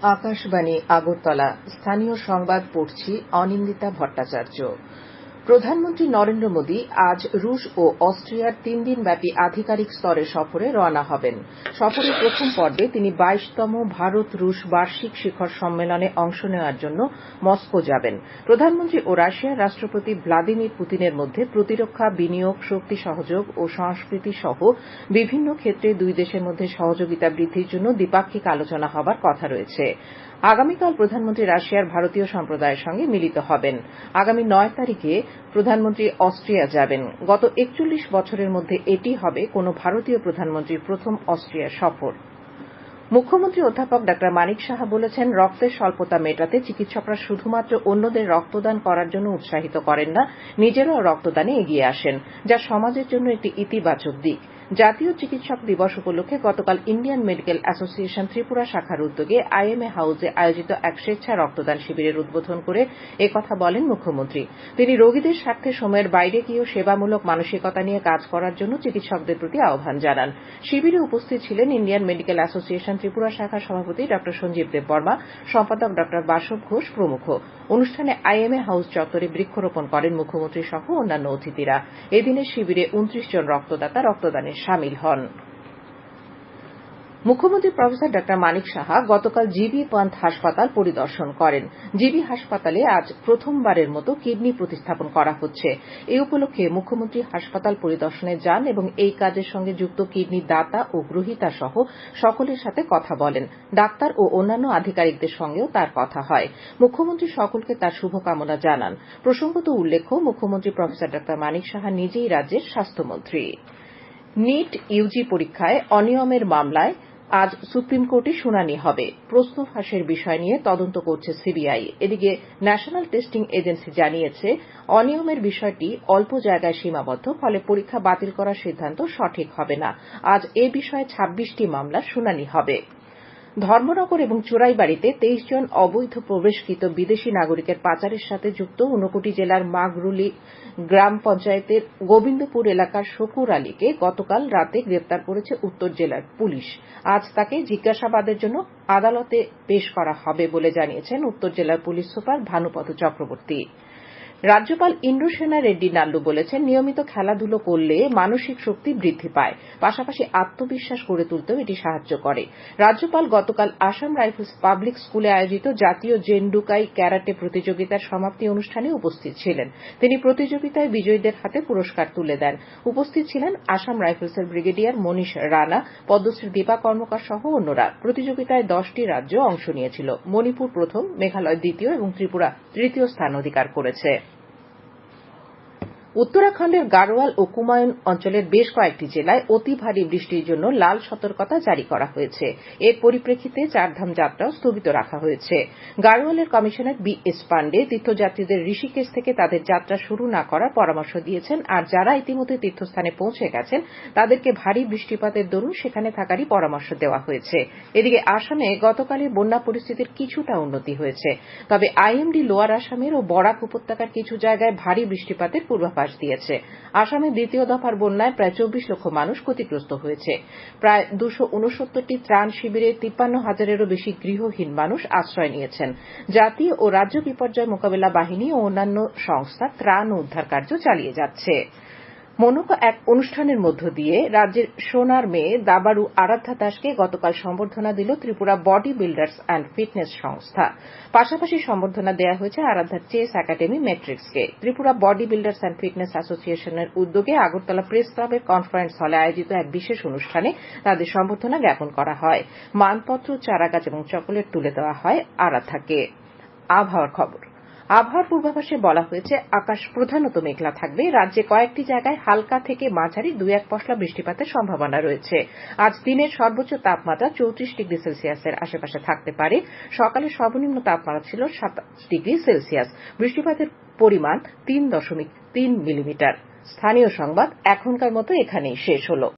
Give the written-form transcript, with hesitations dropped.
আকাশবাণী আগরতলা স্থানীয় সংবাদ পড়ছি অনিন্দিতা ভট্টাচার্য। প্রধানমন্ত্রী নরেন্দ্র মোদী আজ রুশ ও অস্ট্রিয়ার ৩ দিনব্যাপী আধিকারিক স্তরের সফরে রওনা হবেন। সফরের প্রথম পর্বে তিনি ২২তম ভারত রুশ বার্ষিক শিখর সম্মেলনে অংশ নেওয়ার জন্য মস্কো যাবেন। প্রধানমন্ত্রী ও রাশিয়ার রাষ্ট্রপতি ভ্লাদিমির পুতিনের মধ্যে প্রতিরক্ষা, বিনিয়োগ, শক্তি সহযোগ ও সংস্কৃতি সহ বিভিন্ন ক্ষেত্রে দুই দেশের মধ্যে সহযোগিতা বৃদ্ধির জন্য দ্বিপাক্ষিক আলোচনা হবার কথা রয়েছে। আগামীকাল প্রধানমন্ত্রী রাশিয়ার ভারতীয় সম্প্রদায়ের সঙ্গে মিলিত হবেন। আগামী ৯ তারিখে প্রধানমন্ত্রী অস্ট্রিয়া যাবেন। গত ৪১ বছরের মধ্যে এটি হবে কোন ভারতীয় প্রধানমন্ত্রীর প্রথম অস্ট্রিয়া সফর। মুখ্যমন্ত্রী অধ্যাপক ডা মানিক সাহা বলেছেন, রক্তের স্বল্পতা মেটাতে চিকিৎসকরা শুধুমাত্র অন্যদের রক্তদান করার জন্য উৎসাহিত করেন না, নিজেরাও রক্তদানে এগিয়ে আসেন, যা সমাজের জন্য একটি ইতিবাচক দিক। জাতীয় চিকিৎসক দিবস উপলক্ষে গতকাল ইন্ডিয়ান মেডিকেল অ্যাসোসিয়েশন ত্রিপুরা শাখার উদ্যোগে আইএমএ হাউসে আয়োজিত এক স্বেচ্ছা রক্তদান শিবিরের উদ্বোধন করে একথা বলেন মুখ্যমন্ত্রী। তিনি রোগীদের স্বার্থে সময়ের বাইরে গিয়েও সেবামূলক মানসিকতা নিয়ে কাজ করার জন্য চিকিৎসকদের প্রতি আহ্বান জানান। শিবিরে উপস্থিত ছিলেন ইন্ডিয়ান মেডিকেল অ্যাসোসিয়েশন ত্রিপুরা শাখার সভাপতি ড সঞ্জীব দেববর্মা, সম্পাদক ড বাসব ঘোষ প্রমুখ। অনুষ্ঠানে আইএমএ হাউস চত্বরে বৃক্ষরোপণ করেন মুখ্যমন্ত্রী সহ অন্যান্য অতিথিরা। এদিনের শিবিরে ২৯ জন রক্তদাতা রক্তদানে শামিল হন। মুখ্যমন্ত্রী প্রফেসর ডা মানিক সাহা গতকাল জিবি পান্থ হাসপাতাল পরিদর্শন করেন। জিবি হাসপাতালে আজ প্রথমবারের মতো কিডনি প্রতিস্থাপন করা হচ্ছে। এ উপলক্ষে মুখ্যমন্ত্রী হাসপাতাল পরিদর্শনে যান এবং এই কাজের সঙ্গে যুক্ত কিডনি দাতা ও গ্রহীতা সহ সকলের সাথে কথা বলেন। ডাক্তার ও অন্যান্য আধিকারিকদের সঙ্গেও তার কথা হয়। মুখ্যমন্ত্রী সকলকে তার শুভকামনা জানান। প্রসঙ্গত উল্লেখ্য, মুখ্যমন্ত্রী প্রফেসর ডা মানিক সাহা নিজেই রাজ্যের স্বাস্থ্যমন্ত্রী। নিট ইউজি পরীক্ষায় অনিয়মের মামলায় আজ সুপ্রিম কোর্টে শুনানি হবে। প্রশ্ন ফাঁসের বিষয় নিয়ে তদন্ত করছে সিবিআই। এদিকে ন্যাশনাল টেস্টিং এজেন্সি জানিয়েছে, অনিয়মের বিষয়টি অল্প জায়গায় সীমাবদ্ধ, ফলে পরীক্ষা বাতিল করার সিদ্ধান্ত সঠিক হবে না। আজ এ বিষয়ে ২৬টি মামলার শুনানি হবে। ধর্মনগর এবং চোরাইবাড়িতে ২৩ জন অবৈধ প্রবেশকৃত বিদেশী নাগরিকের পাচারের সাথে যুক্ত ঊনকোটি জেলার মাগরুলি গ্রাম পঞ্চায়েতের গোবিন্দপুর এলাকার শকুর আলীকে গতকাল রাতে গ্রেপ্তার করেছে উত্তর জেলার পুলিশ। আজ তাকে জিজ্ঞাসাবাদের জন্য আদালতে পেশ করা হবে বলে জানিয়েছেন উত্তর জেলার পুলিশ সুপার ভানুপদ চক্রবর্তী। রাজ্যপাল ইন্দ্রসেনা রেড্ডি নাল্লু বলেছেন, নিয়মিত খেলাধুলো করলে মানসিক শক্তি বৃদ্ধি পায়, পাশাপাশি আত্মবিশ্বাস গড়ে তুলতেও এটি সাহায্য করে। রাজ্যপাল গতকাল আসাম রাইফেলস পাবলিক স্কুলে আয়োজিত জাতীয় জেন্ডুকাই ক্যারাটে প্রতিযোগিতার সমাপ্তি অনুষ্ঠানে উপস্থিত ছিলেন। তিনি প্রতিযোগিতায় বিজয়ীদের হাতে পুরস্কার তুলে দেন। উপস্থিত ছিলেন আসাম রাইফেলসের ব্রিগেডিয়ার মনীষ রানা, পদ্মশ্রী দীপা কর্মকার সহ অন্যরা। প্রতিযোগিতায় 10টি রাজ্য অংশ নিয়েছিল। মণিপুর প্রথম, মেঘালয় দ্বিতীয় এবং ত্রিপুরা তৃতীয় স্থান অধিকার করেছে। উত্তরাখণ্ডের গাড়োয়াল ও কুমায়ুন অঞ্চলের বেশ কয়েকটি জেলায় অতি ভারী বৃষ্টির জন্য লাল সতর্কতা জারি করা হয়েছে। এর পরিপ্রেক্ষিতে চারধাম যাত্রাও স্থগিত রাখা হয়েছে। গাড়োয়ালের কমিশনার বি.এস. পান্ডে তীর্থযাত্রীদের ঋষিকেশ থেকে তাদের যাত্রা শুরু না করার পরামর্শ দিয়েছেন, আর যারা ইতিমধ্যে তীর্থস্থানে পৌঁছে গেছেন তাদেরকে ভারী বৃষ্টিপাতের দরুন সেখানে থাকারই পরামর্শ দেওয়া হয়েছে। এদিকে আসামে গতকালের বন্যা পরিস্থিতির কিছুটা উন্নতি হয়েছে, তবে আইএমডি লোয়ার আসামের ও বরাক উপত্যকার কিছু জায়গায় ভারী বৃষ্টিপাতের পূর্বাভাস দিয়েছে। আসামে দ্বিতীয় দফার বন্যায় প্রায় ২৪ লক্ষ মানুষ ক্ষতিগ্রস্ত হয়েছে। প্রায় ২৬৯টি ত্রাণ শিবিরে ৫৩,০০০-এরও বেশি গৃহহীন মানুষ আশ্রয় নিয়েছেন। জাতীয় ও রাজ্য বিপর্যয় মোকাবিলা বাহিনী ও অন্যান্য সংস্থা ত্রাণ ও উদ্ধার কার্য চালিয়ে যাচ্ছে। মনোকা এক অনুষ্ঠানের মধ্য দিয়ে রাজ্যের সোনার মেয়ে দাবাড়ু আরাধ্যা দাসকে গতকাল সম্বর্ধনা দিল Tripura body builders and fitness সংস্থা। পাশাপাশি সম্বর্ধনা দেওয়া হয়েছে আরাধ্যার চেস একাডেমি মেট্রিক্সকে। Tripura body builders and fitness অ্যাসোসিয়েশনের উদ্যোগে আগরতলা প্রেস ক্লাবের কনফারেন্স হলে আয়োজিত এক বিশেষ অনুষ্ঠানে তাদের সম্বর্ধনা জ্ঞাপন করা হয়। মানপত্র, চারাগাছ এবং চকোলেট তুলে দেওয়া হয় আরাধ্যাকে। আবহাওয়ার খবর। আবহাওয়ার পূর্বাভাসে বলা হয়েছে, আকাশ প্রধানত মেঘলা থাকবে। রাজ্যে কয়েকটি জায়গায় হালকা থেকে মাঝারি ২-১ পশলা বৃষ্টিপাতের সম্ভাবনা রয়েছে। আজ দিনের সর্বোচ্চ তাপমাত্রা ৩৪ ডিগ্রি সেলসিয়াসের আশেপাশে থাকতে পারে। সকালে সর্বনিম্ন তাপমাত্রা ছিল ২৭ ডিগ্রি সেলসিয়াস। বৃষ্টিপাতের পরিমাণ ৩.৩ মিলিমিটার। স্থানীয় সংবাদ এখনকার মতো এখানেই শেষ হলো।